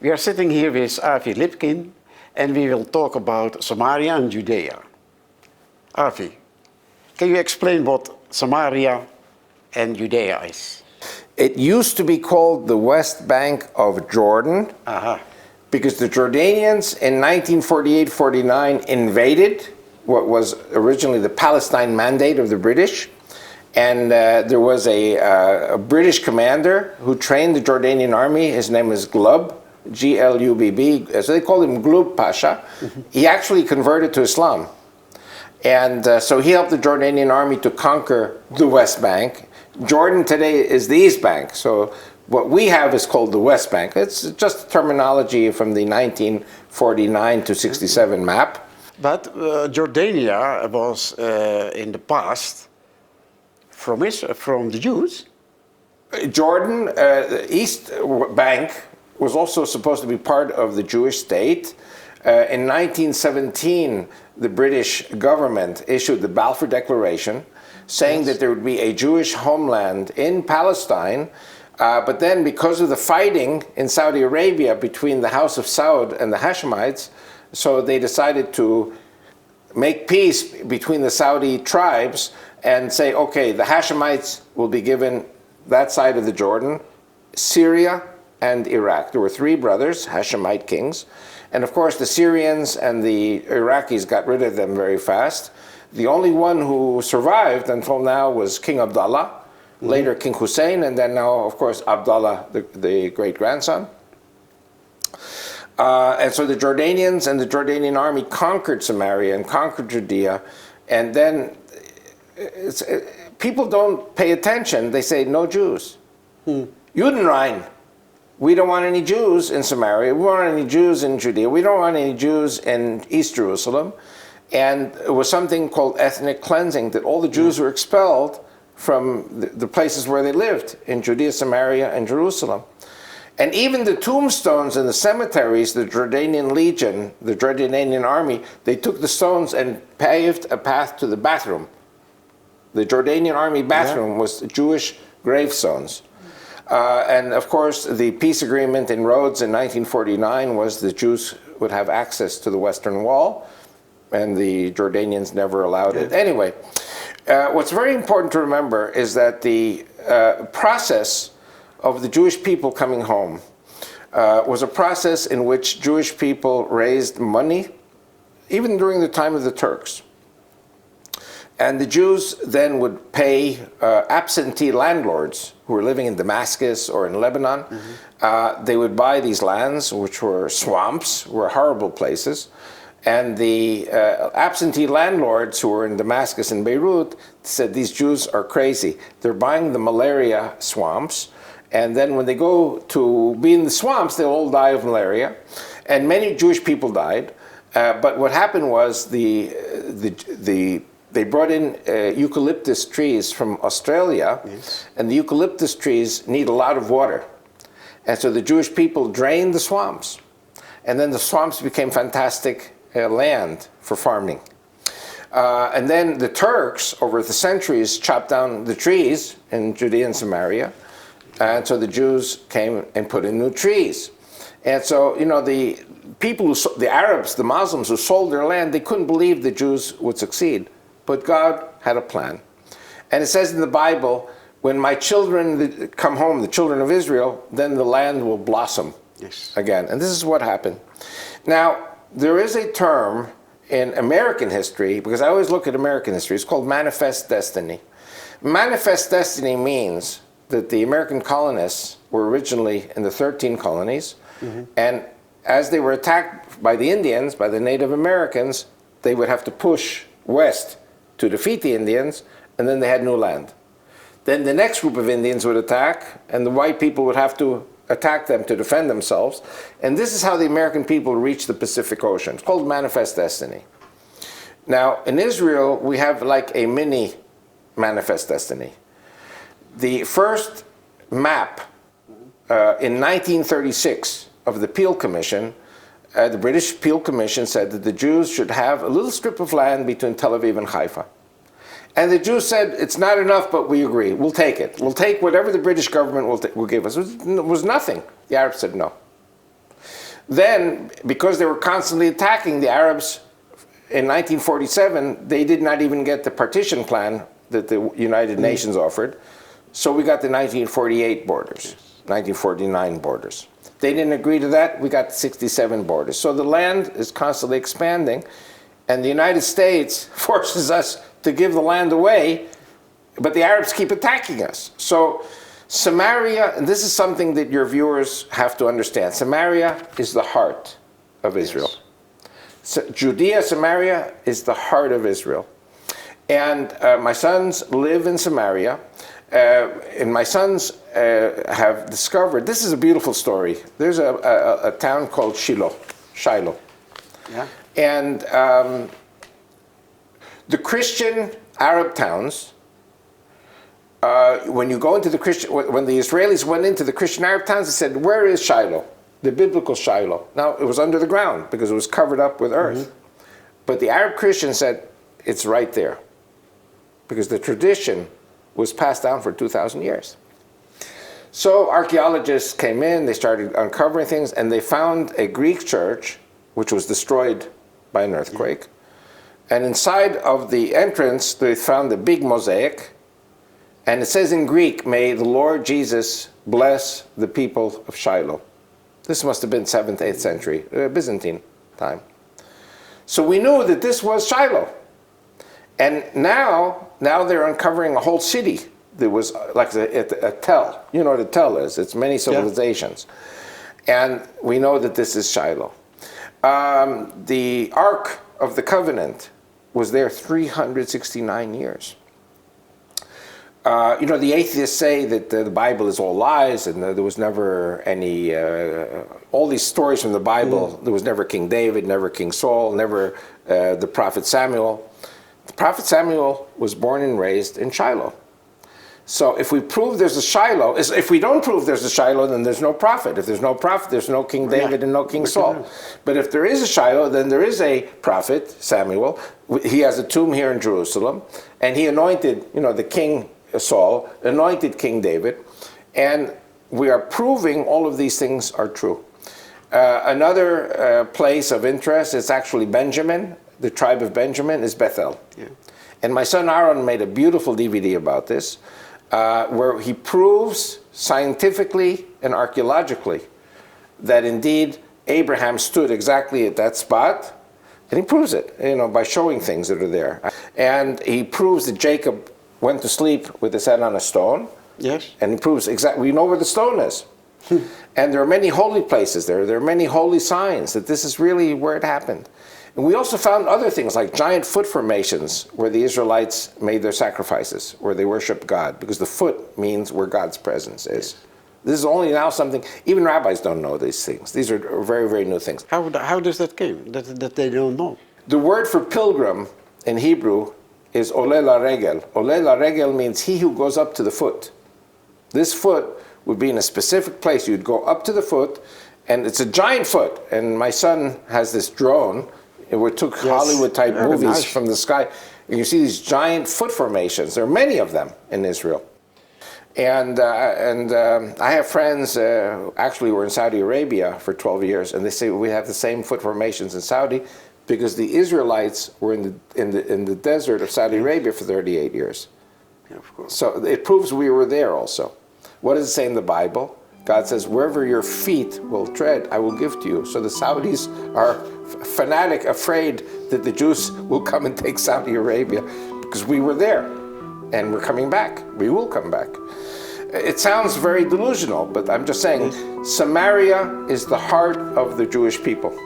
We are sitting here with Avi Lipkin, and we will talk about Samaria and Judea. Avi, can you explain what Samaria and Judea is? It used to be called the West Bank of Jordan because the Jordanians in 1948-49 invaded what was originally the Palestine Mandate of the British. And there was a British commander who trained the Jordanian army. His name was Glubb, G-L-U-B-B. So they called him Glubb Pasha. He actually converted to Islam. And so he helped the Jordanian army to conquer the West Bank. Jordan today is the East Bank. So what we have is called the West Bank. It's just terminology from the 1949 to 67 map. But Jordania was in the past from the Jews. Jordan, the East Bank, was also supposed to be part of the Jewish state. In 1917, the British government issued the Balfour Declaration, saying that there would be a Jewish homeland in Palestine. But then, because of the fighting in Saudi Arabia between the House of Saud and the Hashemites, so they decided to make peace between the Saudi tribes and say, okay, the Hashemites will be given that side of the Jordan, Syria and Iraq. There were three brothers, Hashemite kings. And of course, the Syrians and the Iraqis got rid of them very fast. The only one who survived until now was King Abdullah, later King Hussein, and then now, of course, Abdullah, the great-grandson. And so the Jordanians and the Jordanian army conquered Samaria and conquered Judea. And then people don't pay attention. They say, no Jews. Judenrein. We don't want any Jews in Samaria. We don't want any Jews in Judea. We don't want any Jews in East Jerusalem. And it was something called ethnic cleansing, that all the Jews were expelled from the places where they lived, in Judea, Samaria, and Jerusalem. And even the tombstones in the cemeteries, the Jordanian Legion, the Jordanian army, they took the stones and paved a path to the bathroom. The Jordanian army bathroom was Jewish gravestones. And of course, the peace agreement in Rhodes in 1949 was the Jews would have access to the Western Wall, and the Jordanians never allowed it. Anyway, what's very important to remember is that the process of the Jewish people coming home was a process in which Jewish people raised money, even during the time of the Turks. And the Jews then would pay absentee landlords who were living in Damascus or in Lebanon. They would buy these lands, which were swamps, were horrible places. And the absentee landlords who were in Damascus and Beirut said, these Jews are crazy. They're buying the malaria swamps. And then when they go to be in the swamps, they'll all die of malaria. And many Jewish people died. But what happened was they brought in eucalyptus trees from Australia, and the eucalyptus trees need a lot of water. And so the Jewish people drained the swamps. And then the swamps became fantastic land for farming. And then the Turks, over the centuries, chopped down the trees in Judea and Samaria. And so the Jews came and put in new trees. And so, you know, the people, the Arabs, the Muslims who sold their land, they couldn't believe the Jews would succeed. But God had a plan. And it says in the Bible, when my children come home, the children of Israel, then the land will blossom again. And this is what happened. Now, there is a term in American history, because I always look at American history, it's called manifest destiny. Manifest destiny means that the American colonists were originally in the 13 colonies, and as they were attacked by the Indians, by the Native Americans, they would have to push west to defeat the Indians, and then they had new land. Then the next group of Indians would attack, and the white people would have to attack them to defend themselves. And this is how the American people reached the Pacific Ocean. It's called manifest destiny. Now, in Israel, we have like a mini manifest destiny. The first map in 1936 of the Peel Commission, the British Peel Commission said that the Jews should have a little strip of land between Tel Aviv and Haifa. And the Jews said, it's not enough, but we agree. We'll take it. We'll take whatever the British government will give us. It was nothing. The Arabs said no. Then, because they were constantly attacking the Arabs in 1947, they did not even get the partition plan that the United Nations offered. So we got the 1948 borders, 1949 borders. They didn't agree to that, we got 67 borders. So the land is constantly expanding, and the United States forces us to give the land away, but the Arabs keep attacking us. So Samaria, and this is something that your viewers have to understand, Samaria is the heart of Israel. Yes. So Judea, Samaria is the heart of Israel. And my sons live in Samaria, and my sons have discovered, this is a beautiful story. There's a town called Shiloh. Yeah. And the Christian Arab towns, when you go into the when the Israelis went into the Christian Arab towns, they said, where is Shiloh? The biblical Shiloh. Now, it was under the ground because it was covered up with earth. But the Arab Christians said, it's right there. Because the tradition was passed down for 2,000 years. So archaeologists came in, they started uncovering things, and they found a Greek church, which was destroyed by an earthquake. And inside of the entrance, they found a big mosaic. And it says in Greek, may the Lord Jesus bless the people of Shiloh. This must have been 7th, 8th century, Byzantine time. So we knew that this was Shiloh. And now they're uncovering a whole city that was like a tell. You know what a tell is. It's many civilizations. Yeah. And we know that this is Shiloh. The Ark of the Covenant was there 369 years. You know, the atheists say that the Bible is all lies and there was never any, all these stories from the Bible, there was never King David, never King Saul, never the prophet Samuel. The prophet Samuel was born and raised in Shiloh. So if we prove there's a Shiloh, if we don't prove there's a Shiloh, then there's no prophet. If there's no prophet, there's no King David and no King Saul. But if there is a Shiloh, then there is a prophet, Samuel. He has a tomb here in Jerusalem, and he anointed, you know, the King Saul, anointed King David, and we are proving all of these things are true. Another place of interest is actually Benjamin. The tribe of Benjamin is Bethel. Yeah. And my son Aaron made a beautiful DVD about this, where he proves scientifically and archaeologically that indeed Abraham stood exactly at that spot, and he proves it, you know, by showing things that are there. And he proves that Jacob went to sleep with his head on a stone. Yes. And he proves exactly, we know where the stone is. And there are many holy places there. There are many holy signs that this is really where it happened. And we also found other things like giant foot formations where the Israelites made their sacrifices, where they worshiped God, because the foot means where God's presence is. This is only now something, even rabbis don't know these things. These are very, very new things. How does that come, that they don't know? The word for pilgrim in Hebrew is ole la regel. Ole la regel means he who goes up to the foot. This foot would be in a specific place. You'd go up to the foot, and it's a giant foot. And my son has this drone. We took Hollywood-type movies from the sky, and you see these giant foot formations. There are many of them in Israel. And I have friends, actually were in Saudi Arabia for 12 years, and they say we have the same foot formations in Saudi because the Israelites were in the desert of Saudi Arabia for 38 years. Yeah, of course. So it proves we were there also. What does it say in the Bible? God says, wherever your feet will tread, I will give to you. So the Saudis are fanatic, afraid that the Jews will come and take Saudi Arabia because we were there and we're coming back. We will come back. It sounds very delusional, but I'm just saying, Samaria is the heart of the Jewish people.